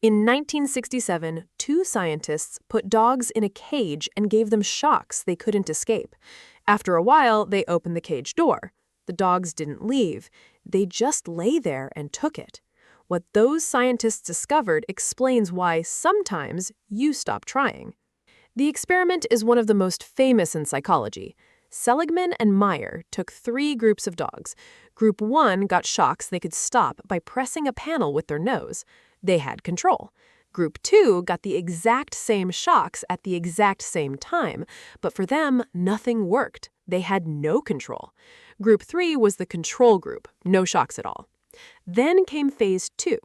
In 1967, two scientists put dogs in a cage and gave them shocks they couldn't escape. After a while, they opened the cage door. The dogs didn't leave. They just lay there and took it. What those scientists discovered explains why sometimes you stop trying. The experiment is one of the most famous in psychology. Seligman and Meyer took three groups of dogs. Group 1 got shocks they could stop by pressing a panel with their nose. They had control. Group 2 got the exact same shocks at the exact same time, but for them, nothing worked. They had no control. Group 3 was the control group, no shocks at all. Then came phase 2.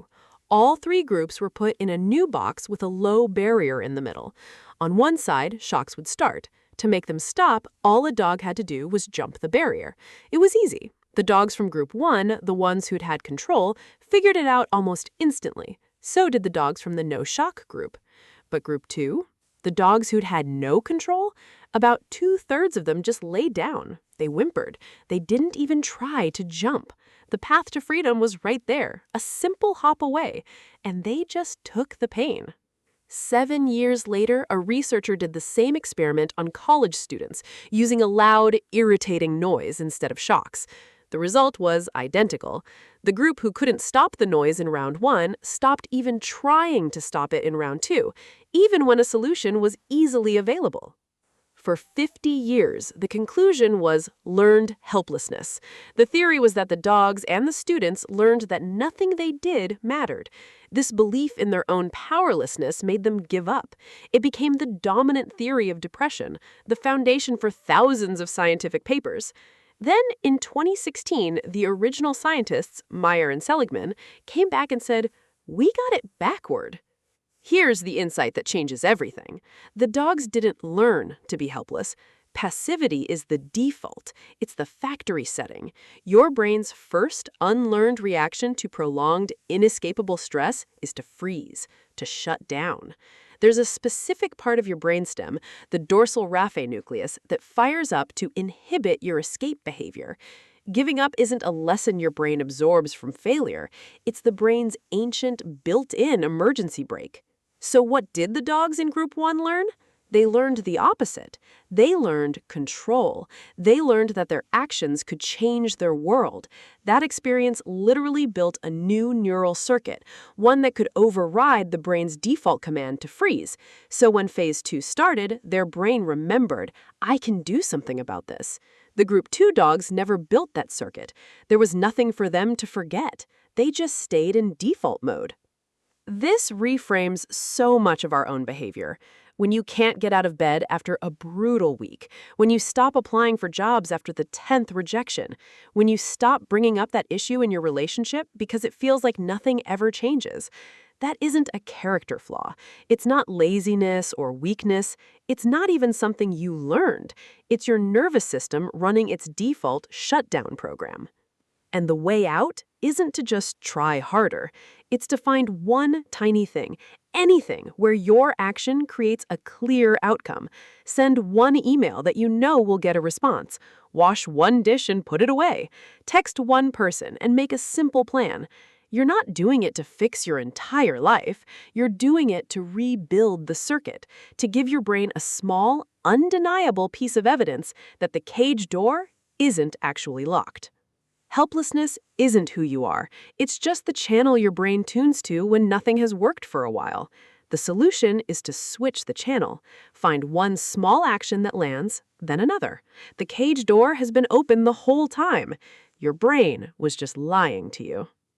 All three groups were put in a new box with a low barrier in the middle. On one side, shocks would start. To make them stop, all a dog had to do was jump the barrier. It was easy. The dogs from Group 1, the ones who'd had control, figured it out almost instantly. So did the dogs from the no-shock group. But Group 2, the dogs who'd had no control, about 2/3 of them just lay down. They whimpered. They didn't even try to jump. The path to freedom was right there, a simple hop away, and they just took the pain. 7 years later, a researcher did the same experiment on college students, using a loud, irritating noise instead of shocks. The result was identical. The group who couldn't stop the noise in round 1 stopped even trying to stop it in round 2, even when a solution was easily available. For 50 years, the conclusion was learned helplessness. The theory was that the dogs and the students learned that nothing they did mattered. This belief in their own powerlessness made them give up. It became the dominant theory of depression, the foundation for thousands of scientific papers. Then, in 2016, the original scientists, Meyer and Seligman, came back and said, "We got it backward." Here's the insight that changes everything. The dogs didn't learn to be helpless. Passivity is the default. It's the factory setting. Your brain's first unlearned reaction to prolonged, inescapable stress is to freeze, to shut down. There's a specific part of your brainstem, the dorsal raphe nucleus, that fires up to inhibit your escape behavior. Giving up isn't a lesson your brain absorbs from failure. It's the brain's ancient, built-in emergency brake. So what did the dogs in Group 1 learn? They learned the opposite. They learned control. They learned that their actions could change their world. That experience literally built a new neural circuit, one that could override the brain's default command to freeze. So when phase 2 started, their brain remembered, I can do something about this. The Group 2 dogs never built that circuit. There was nothing for them to forget. They just stayed in default mode. This reframes so much of our own behavior. When you can't get out of bed after a brutal week, when you stop applying for jobs after the 10th rejection, when you stop bringing up that issue in your relationship because it feels like nothing ever changes. That isn't a character flaw. It's not laziness or weakness. It's not even something you learned. It's your nervous system running its default shutdown program. And the way out isn't to just try harder. It's to find one tiny thing, anything where your action creates a clear outcome. Send one email that you know will get a response. Wash one dish and put it away. Text one person and make a simple plan. You're not doing it to fix your entire life. You're doing it to rebuild the circuit, to give your brain a small, undeniable piece of evidence that the cage door isn't actually locked. Helplessness isn't who you are. It's just the channel your brain tunes to when nothing has worked for a while. The solution is to switch the channel. Find one small action that lands, then another. The cage door has been open the whole time. Your brain was just lying to you.